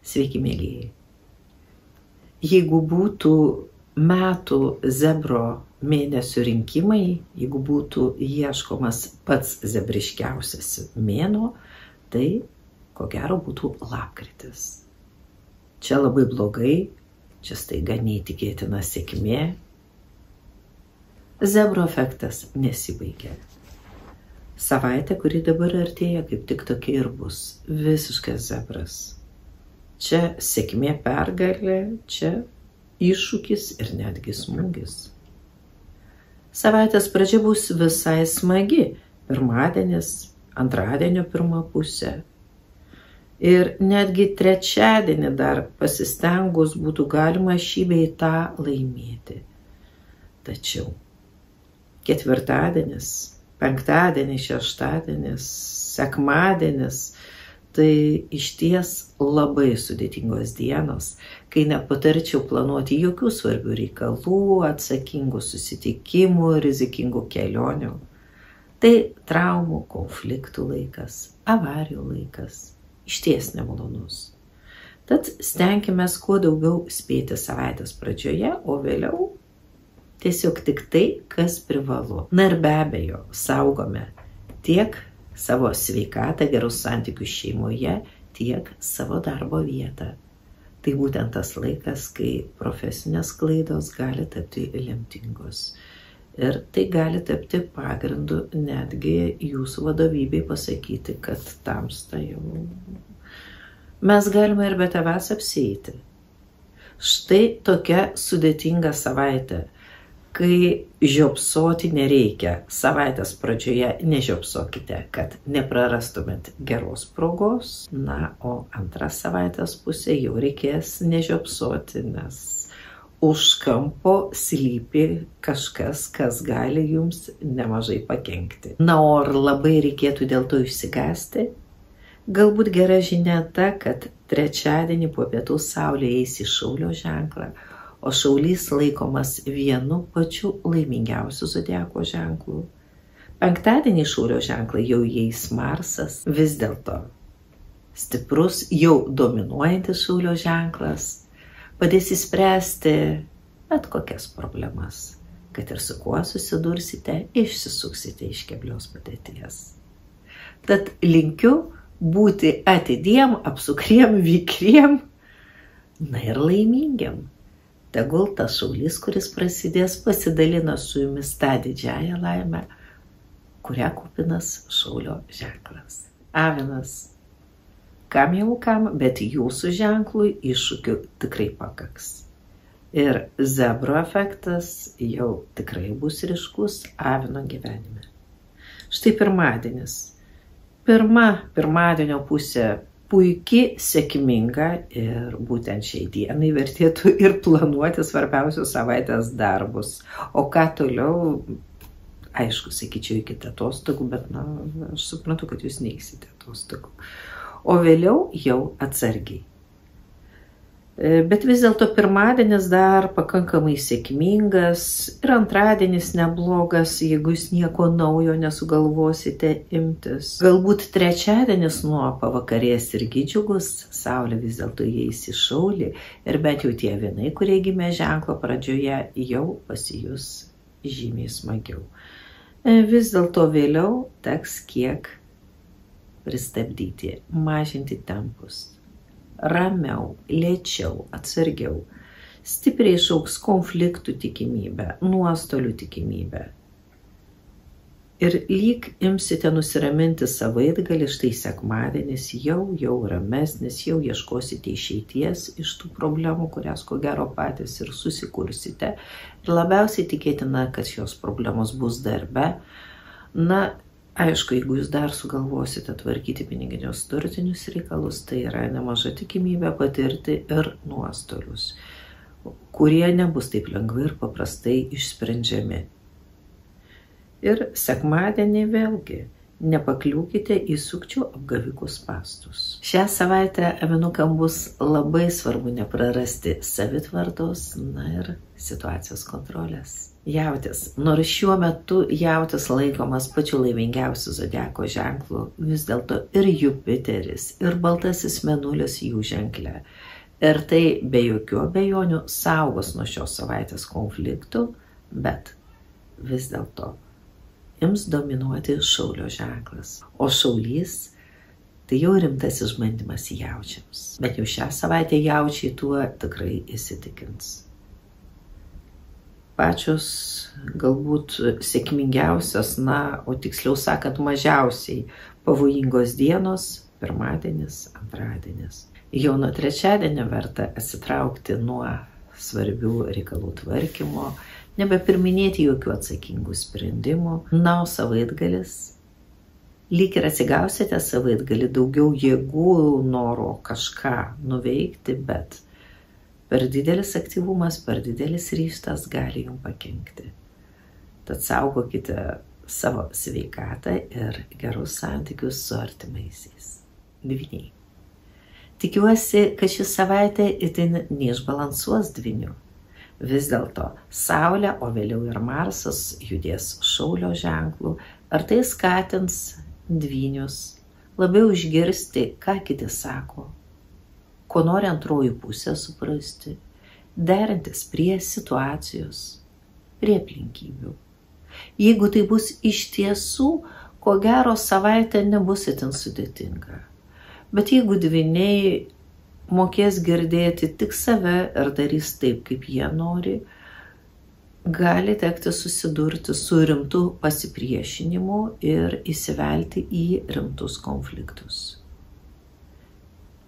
Sveiki, mėlyjei. Jeigu būtų metų zebro mėnesio rinkimai, jeigu būtų ieškomas pats zebriškiausias mėnuo, tai ko gero būtų lapkritis. Čia labai blogai, čia staiga neįtikėtina sėkmė. Zebro efektas nesibaigia. Savaitė, kuri dabar artėja, kaip tik tokia ir bus. Visiškas zebras. Čia sėkmė, pergalė, čia iššūkis ir netgi smūgis. Savaitės pradžia bus visai smagi. Pirmadienis, antradienio pirma pusė. Ir netgi trečiadienį dar pasistengus būtų galima šį bei tą laimėti. Tačiau ketvirtadienis, penktadienis, šeštadienis, sekmadienis – tai išties labai sudėtingos dienos, kai nepatarčiau planuoti jokių svarbių reikalų, atsakingų susitikimų, rizikingų kelionių. Tai traumų, konfliktų laikas, avarijų laikas, išties nemalonus. Tad stenkimės kuo daugiau spėti savaitės pradžioje, o vėliau tiesiog tik tai, kas privalu. Na ir be abejo, saugome tiek savo sveikatą, gerus santykius šeimoje, tiek savo darbo vietą. Tai būtent tas laikas, kai profesinės klaidos gali tapti lemtingos. Ir tai gali tapti pagrindu netgi jūsų vadovybei pasakyti, kad tamsta jau. Mes galime ir be tavęs apsieiti. Štai tokia sudėtinga savaitė. Kai žiopsoti nereikia, savaitės pradžioje nežiopsokite, kad neprarastumėt geros progos, na, o antrą savaitės pusę jau reikės nežiopsoti, nes už kampo slypi kažkas, kas gali jums nemažai pakenkti. Na, o ar labai reikėtų dėl to išsigąsti? Galbūt gera žinia ta, kad trečiadienį po pietų saulė eis į Šaulio ženklą, o Šaulys laikomas vienu pačiu laimingiausių zodiako ženklų. Penktadienį Šaulio ženklą jau įeis Marsas. Vis dėlto stiprus, jau dominuojantis Šaulio ženklas padės išspręsti bet kokias problemas. Kad ir su kuo susidursite, išsisuksite iš keblios padėties. Tad linkiu būti atidiem, apsukriem, vykriem, na ir laimingiam. Tegul tas Šaulys, kuris prasidės, pasidalina su jumis tą didžiąją laimę, kurią kupinas Šaulio ženklas. Avinas. Kam jau kam, bet jūsų ženklui iššūkių tikrai pakaks. Ir zebro efektas jau tikrai bus ryškus Avino gyvenime. Štai pirmadienis. Pirmadienio pusė puikiai, sėkminga ir būtent šiai dienai vertėtų ir planuoti svarbiausius savaitės darbus. O ką toliau, aišku, sakyčiau, iki atostogų, bet na, aš suprantu, kad jūs neįsite atostogų. O vėliau jau atsargiai. Bet vis dėlto pirmadienis dar pakankamai sėkmingas ir antradienis neblogas, jeigu jūs nieko naujo nesugalvosite imtis. Galbūt trečiadienis nuo pavakarės irgi džiugus, saulė vis dėlto įeis į Šaulį ir bent jau tie avinai, kurie gimė ženklo pradžioje, jau pasijus žymiai smagiau. Vis dėlto vėliau teks kiek pristabdyti, mažinti tempus. Ramiau, lėčiau, atsargiau, stipriai išaugs konfliktų tikimybė, nuostolių tikimybė. Ir lyg imsite nusiraminti savaitgalį, štai sekmadienis jau ramesnis, jau ieškosite išeities iš tų problemų, kurias ko gero patys ir susikursite. Ir labiausiai tikėtina, kad šios problemos bus darbe. Na, aišku, jeigu jūs dar sugalvosite tvarkyti piniginius turtinius reikalus, tai yra nemaža tikimybė patirti ir nuostolius, kurie nebus taip lengvai ir paprastai išsprendžiami. Ir sekmadienį vėlgi nepakliūkite į sukčių apgavikų spąstus. Šią savaitę avinukam bus labai svarbu neprarasti savitvardos, na ir situacijos kontrolės. Jautis. Nors šiuo metu jautis laikomas pačiu laimingiausiu zodiako ženklu, vis dėlto ir Jupiteris, ir baltasis mėnulis jų ženkle. Ir tai be jokių abejonių saugos nuo šios savaitės konfliktų, bet vis dėlto ims dominuoti šaulio ženklas. O šaulys tai jau rimtas išbandymas jaučiams. Bet jau šią savaitę jaučiai tuo tikrai įsitikins. Pačios galbūt sėkmingiausios, o tiksliau sakant mažiausiai pavojingos dienos – pirmadienis, antradienis. Jau nuo trečiadienio verta atsitraukti nuo svarbių reikalų tvarkymo, nebepirminėti jokių atsakingų sprendimų. O savaitgalis, lyg ir atsigausite savaitgalį daugiau jėgų, noro kažką nuveikti, bet per didelis aktyvumas, per didelis ryžtas gali jums pakenkti. Tad saugokite savo sveikatą ir gerus santykius su artimaisiais. Dvyniai. Tikiuosi, kad ši savaitė itin neišbalansuos dvynių. Vis dėlto Saulė, o vėliau ir Marsas judės šaulio ženklų, ar tai skatins dvynius labiau išgirsti, ką kiti sako, ko nori antroji pusė suprasti, derintis prie situacijos, prie aplinkybių. Jeigu tai bus iš tiesų, ko gero savaitė nebus itin sudėtinga. Bet jeigu dvyniai mokės girdėti tik save ir darys taip, kaip jie nori, gali tekti susidurti su rimtu pasipriešinimu ir įsivelti į rimtus konfliktus.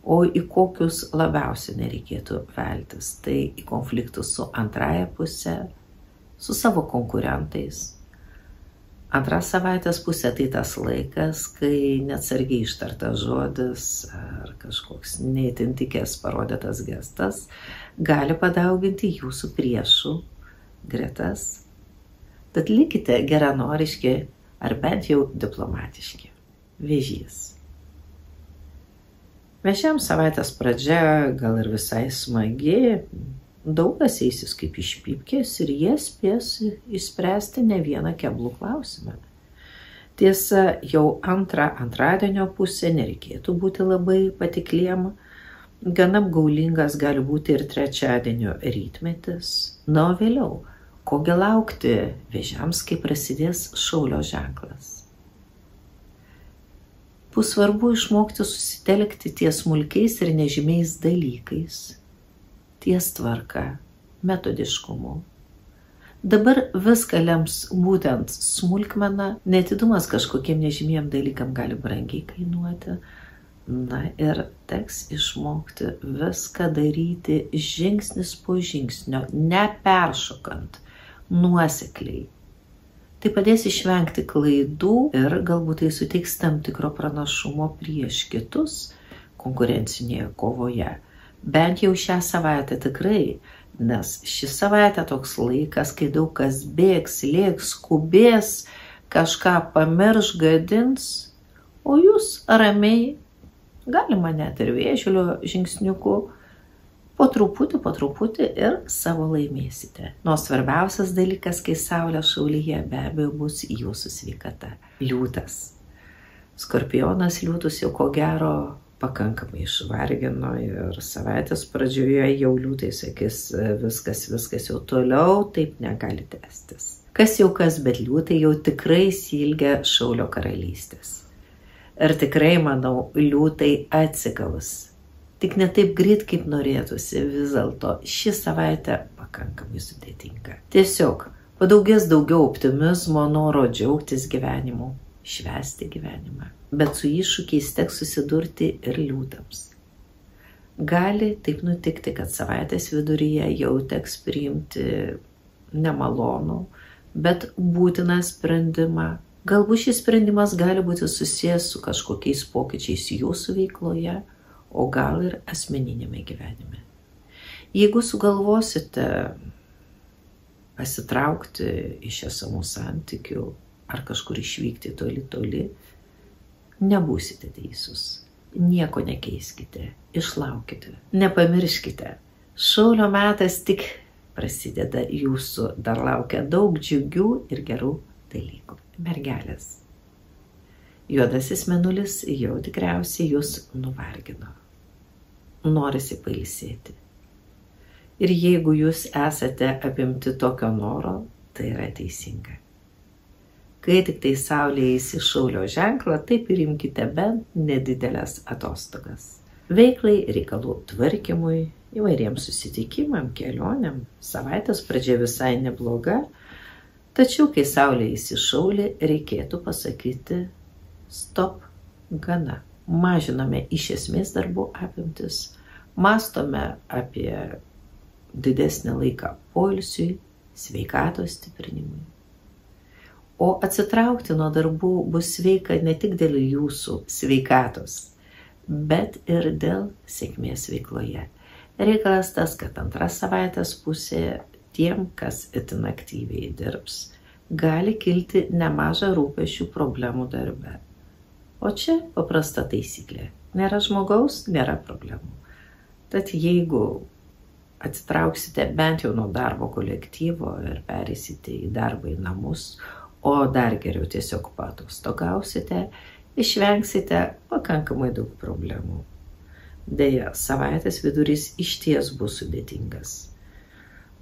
O į kokius labiausiai nereikėtų veltis? Tai į konfliktus su antraja pusė, su savo konkurentais. Antra savaitės pusė tai tas laikas, kai neatsargiai ištartas žodis ar kažkoks neįtintikės parodytas gestas gali padauginti jūsų priešų gretas. Tad likite geranoriški ar bent jau diplomatiški. Vėžys. Vėžiams savaitės pradžia gal ir visai smagi. Daug kas eisis kaip iš pypkės ir jie spės išspręsti ne vieną keblų klausimą. Tiesa, jau antradienio pusė nereikėtų būti labai patikliem. Gana apgaulingas gali būti ir trečiadienio rytmetis. O vėliau, kogi laukti vėžiams, kai prasidės šaulio ženklas. Bus svarbu išmokti susitelkti ties smulkiais ir nežymiais dalykais. Ties tvarka, metodiškumu. Dabar viską lems būtent smulkmena, neatidumas kažkokiem nežymiem dalykam gali brangiai kainuoti. Ir teks išmokti viską daryti žingsnis po žingsnio, neperšokant, nuosekliai. Tai padės išvengti klaidų ir galbūt tai suteiks tam tikro pranašumo prieš kitus konkurencinėje kovoje. Bent jau šią savaitę tikrai, nes ši savaitė toks laikas, kai daug kas bėgs, lėks, skubės, kažką pamirš, gadins, o jūs ramiai, galima net ir vėžulio žingsniuku, po truputį ir savo laimėsite. Svarbiausias dalykas, kai Saulė šaulyje, be abejo bus jūsų sveikata. Liūtas. Skorpionas liūtus jau ko gero pakankamai išvargino ir savaitės pradžioje jau liūtai sakys viskas jau toliau, taip negali tęstis. Kas jau kas, bet liūtai jau tikrai silgia šaulio karalystės. Ir tikrai, manau, liūtai atsigaus. Tik ne taip greit, kaip norėtųsi, vis dėlto ši savaitė pakankamai sudėtinga. Tiesiog padaugės daugiau optimizmo, noro džiaugtis gyvenimu, švęsti gyvenimą. Bet su iššūkiais teks susidurti ir liūtams. Gali taip nutikti, kad savaitės viduryje jau teks priimti nemalonų, bet būtiną sprendimą. Galbūt šis sprendimas gali būti susijęs su kažkokiais pokyčiais jūsų veikloje, o gal ir asmeninėme gyvenime. Jeigu sugalvosite pasitraukti iš esamų santykių ar kažkur išvykti toli, nebūsite teisūs. Nieko nekeiskite, išlaukite. Nepamirškite, šaulio metas tik prasideda jūsų, dar laukia daug džiugių ir gerų dalykų. Mergelės. Juodasis mėnulis jau tikriausiai jūs nuvargino. Norisi pailsėti. Ir jeigu jūs esate apimti tokio noro, tai yra teisinga. Kai tik tai saulė eis į šaulio ženklą, taip ir imkite bent nedidelės atostogas. Veiklai, reikalų tvarkymui, įvairiems susitikimam, kelionėm, savaitės pradžia visai nebloga, tačiau kai saulė eis į šaulį, reikėtų pasakyti stop, gana. Mažiname iš esmės darbų apimtis, mąstome apie didesnį laiką poilsiui, sveikatos stiprinimui. O atsitraukti nuo darbų bus sveika ne tik dėl jūsų sveikatos, bet ir dėl sėkmės veikloje. Reikalas tas, kad antra savaitės pusė tiem, kas itin aktyviai dirbs, gali kilti nemaža rūpesčių problemų darbe. O čia paprasta taisyklė. Nėra žmogaus, nėra problemų. Tad jeigu atsitrauksite bent jau nuo darbo kolektyvo ir perėsite į darbą į namus, o dar geriau tiesiog paatostogausite, išvengsite pakankamai daug problemų. Deja, savaitės vidurys išties bus sudėtingas.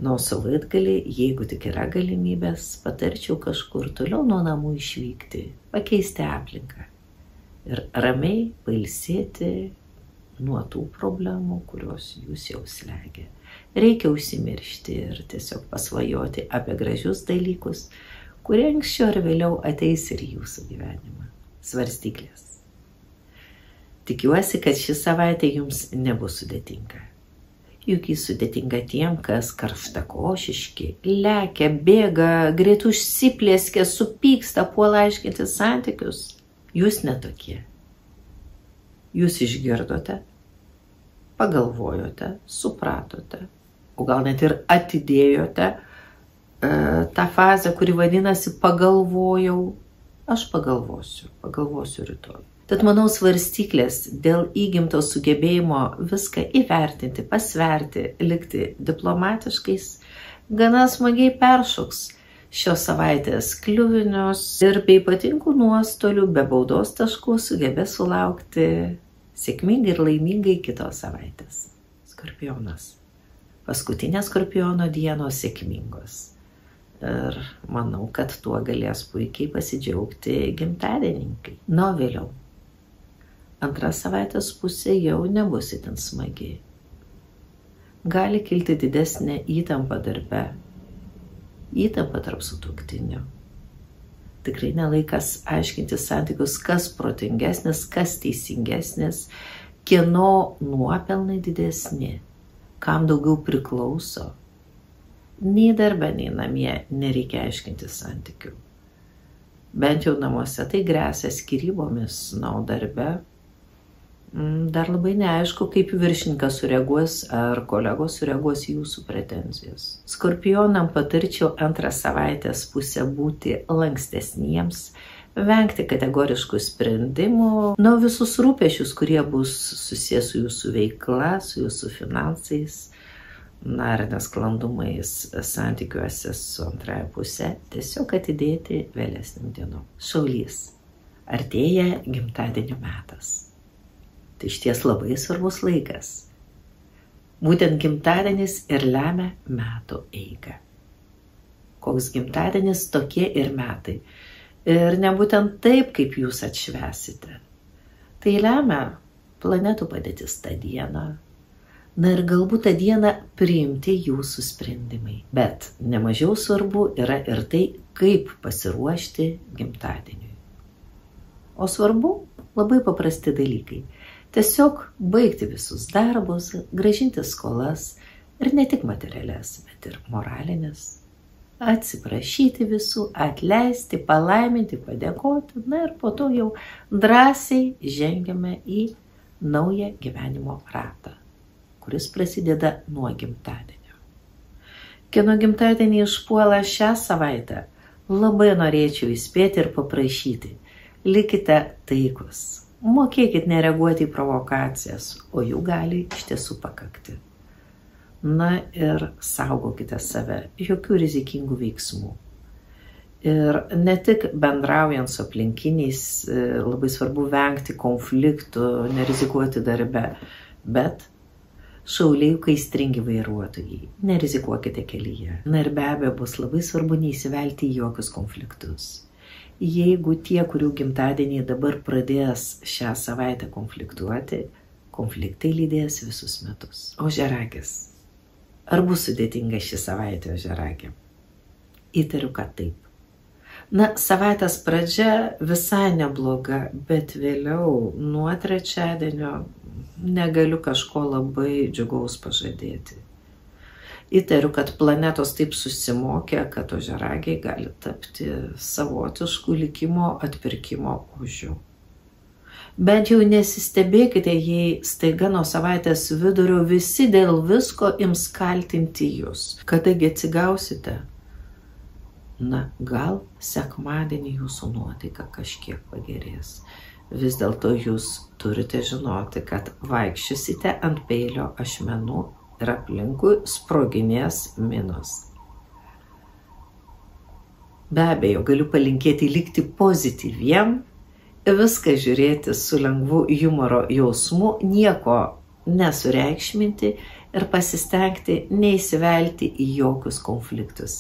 Nuo savaitgalį, jeigu tik yra galimybės, patarčiau kažkur toliau nuo namų išvykti, pakeisti aplinką ir ramiai pailsėti nuo tų problemų, kurios jūs jau slegia. Reikia užsimiršti ir tiesiog pasvajoti apie gražius dalykus, kurie anksčiau ar vėliau ateis ir į jūsų gyvenimą. Svarstyklės. Tikiuosi, kad ši savaitė jums nebus sudėtinga. Juk jis sudėtinga tiem, kas karštakošiški, lekia, bėga, greit užsiplėskia, supyksta, puola aiškinti santykius. Jūs netokie. Jūs išgirdote, pagalvojote, supratote, o gal net ir atidėjote tą fazę, kuri vadinasi pagalvojau, aš pagalvosiu rytoj. Tad manau, svarstyklės dėl įgimto sugebėjimo viską įvertinti, pasverti, likti diplomatiškais, gana smagiai peršoks šios savaitės kliuvinius ir be ypatingų nuostolių, be baudos taškų sugebės sulaukti sėkmingai ir laimingai kitos savaitės. Skorpionas. Paskutinės Skorpiono dienos sėkmingos. Ir manau, kad tuo galės puikiai pasidžiaugti gimtadienininkai. Na, vėliau. Antra savaitės pusė jau nebus itin smagi. Gali kilti didesnė įtampa darbe, įtampa tarp sutuoktinių. Tikrai nelaikas aiškinti santykius, kas protingesnis, kas teisingesnis, kieno nuopelnai didesni, kam daugiau priklauso. Nei darbe, nei namie nereikia aiškinti santykių. Bent jau namuose tai gresia skyrybomis, na, o darbe dar labai neaišku, kaip viršininkas sureaguos ar kolegos sureaguos į jūsų pretenzijas. Skorpionam patarčiau antrą savaitės pusę būti lankstesniems, vengti kategoriškų sprendimų, nuo visus rūpešius, kurie bus susijęs su jūsų veikla, su jūsų finansais, ar nesklandumais santykiuose su antrąja pusė, tiesiog atidėti vėlesniam dienom. Šaulys. Artėja gimtadienio metas. Tai išties labai svarbus laikas. Būtent gimtadienis ir lemia metų eigą. Koks gimtadienis, tokie ir metai. Ir nebūtent taip, kaip jūs atšvesite. Tai lemia planetų padėtis tą dieną. Na ir galbūt tą dieną priimti jūsų sprendimai. Bet nemažiau svarbu yra ir tai, kaip pasiruošti gimtadieniui. O svarbu labai paprasti dalykai. Tiesiog baigti visus darbus, grąžinti skolas ir ne tik materialias, bet ir moralinės. Atsiprašyti visų, atleisti, palaiminti, padėkoti, na ir po to jau drąsiai žengiame į naują gyvenimo ratą, kuris prasideda nuo gimtadienio. Kieno gimtadienį išpuola šią savaitę, labai norėčiau įspėti ir paprašyti, likite taikus. Mokėkit nereaguoti į provokacijas, o jų gali iš tiesų pakakti. Na ir saugokite save, jokių rizikingų veiksmų. Ir ne tik bendraujant su aplinkiniais, labai svarbu vengti konfliktų, nerizikuoti darbe, bet šauliai aistringi vairuotojai, nerizikuokite kelyje. Na ir be abejo bus labai svarbu neįsivelti į jokius konfliktus. Jeigu tie, kurių gimtadieniai dabar pradės šią savaitę konfliktuoti, konfliktai lydės visus metus. Ožiaragis. Ar bus sudėtinga ši savaitė ožiaragiam? Įtariu, kad taip. Na, savaitės pradžia visai nebloga, bet vėliau nuo trečiadienio negaliu kažko labai džiugaus pažadėti. Įtariu, kad planetos taip susimokė, kad ožiaragiai gali tapti savotiškų likimo atpirkimo ožių. Bent jau nesistebėkite, jei staiga nuo savaitės vidurio visi dėl visko ims kaltinti jūs. Kadagi atsigausite? Na, gal sekmadienį jūsų nuotaika kažkiek pagerės. Vis dėlto jūs turite žinoti, kad vaikščiosite ant peilio ašmenų ir aplinkui sproginės minos. Be abejo, galiu palinkėti likti pozityviem, viską žiūrėti su lengvu humoro jausmu, nieko nesureikšminti ir pasistengti neįsivelti į jokius konfliktus.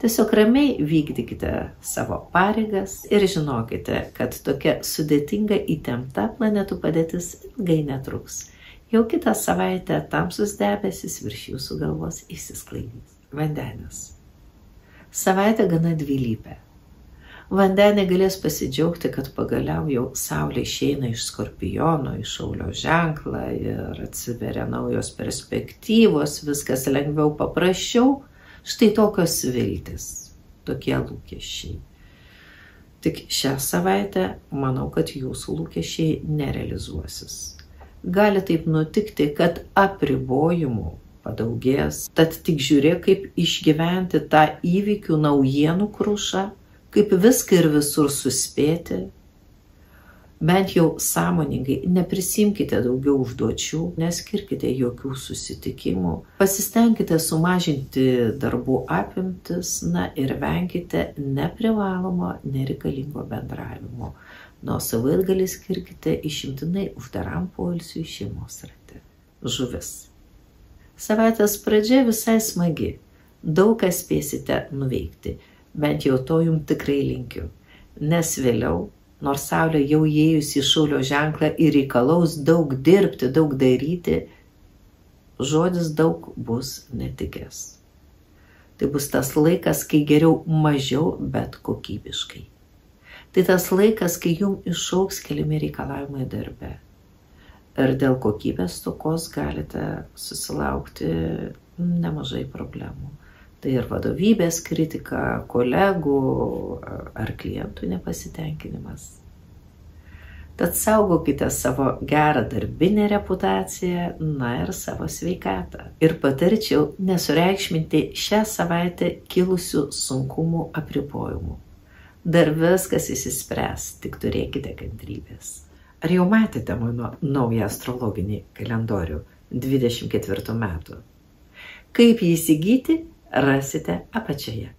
Tiesiog ramiai vykdykite savo pareigas ir žinokite, kad tokia sudėtinga įtempta planetų padėtis ilgai netruks. Jau kitą savaitę tamsus debesis virš jūsų galvos išsisklaidys. Vandenis. Savaitė gana dvilypė. Vandenė galės pasidžiaugti, kad pagaliau jau Saulė išeina iš Skorpiono, iš Šaulio ženklą ir atsiveria naujos perspektyvos, viskas lengviau, paprasčiau. Štai tokios viltis, tokie lūkesčiai. Tik šią savaitę manau, kad jūsų lūkesčiai nerealizuosis. Gali taip nutikti, kad apribojimų padaugės, tad tik žiūrėk, kaip išgyventi tą įvykių naujienų krušą, kaip viską ir visur suspėti. Bent jau sąmoningai neprisimkite daugiau užduočių, neskirkite jokių susitikimų, pasistengkite sumažinti darbų apimtis, na ir venkite neprivalomo, nereikalingo bendravimo. Nuo savaitgalį skirkite išimtinai uždaram poilsiui šeimos rate. Žuvis. Savaitės pradžia visai smagi, daug ką spėsite nuveikti, bent jau to jums tikrai linkiu, nes vėliau, nors Saulė jau įėjus į Šaulio ženklą ir reikalaus daug dirbti, daug daryti, žodis daug bus netikęs. Tai bus tas laikas, kai geriau mažiau, bet kokybiškai. Tai tas laikas, kai jums išaugs keliami reikalavimai darbe. Ir dėl kokybės stokos galite susilaukti nemažai problemų. Tai ir vadovybės kritika, kolegų ar klientų nepasitenkinimas. Tad saugokite savo gerą darbinę reputaciją, na ir savo sveikatą. Ir patarčiau nesureikšminti šią savaitę kilusių sunkumų apribojimų. Dar viskas išsispręs, tik turėkite kantrybės. Ar jau matėte mano naują astrologinį kalendorių 24 metų? Kaip jį įsigyti, rasite apačioje.